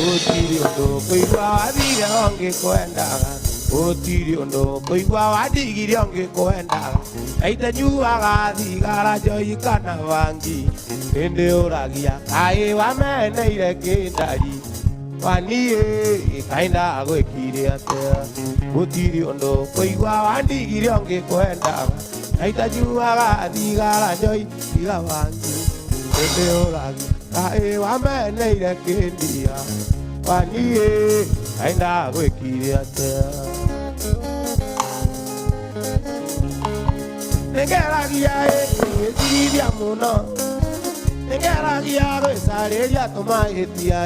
Utirio kuigua wathire onge kwendaga Utirio kuigua wathigire onge kwendaga Aite nyuaga thigara njoi kana bangi Indi uragia kai wameneire kindari Waniĩ kainda gwĩkire atĩa Utirio kuigua wathigire onge kwendaga Aite nyuaga thigara njoi tiga bangi Indi uragia kai wameneire kindia Waniĩ kainda gwĩkire atĩa Nĩngeragia gwĩcirithia mũno Nĩngeragia gwĩcarĩria tũmahĩtia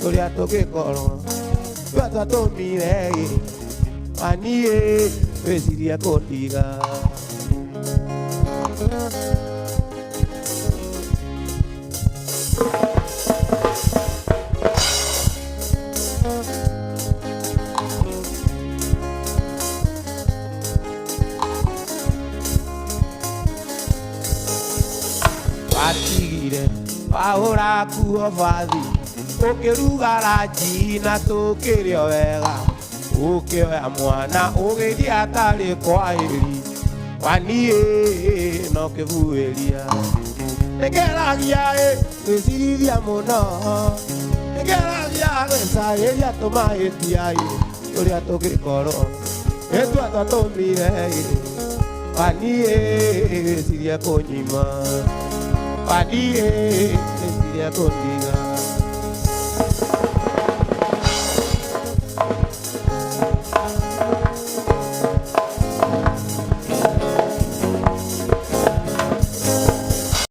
tũrĩa tũngĩkorwo Tũrĩa twatũmire Waniĩ wĩcirie kũndiga Watigire wahũra kuo bathi Ũkĩruga ranji na tũkĩrĩo wega Ũkĩoya mwana ũgĩthiĩ hatarĩ kwahĩri Waniĩ no kĩbuĩria Nĩngeragia gwĩcirithia mũno Nĩngeragia gwĩcarĩria tũmahĩtia tũrĩa tũngĩkorwo Nĩtua twatũmire Waniĩ wĩcirie kũnyima Waniĩ wĩcirie kũndiga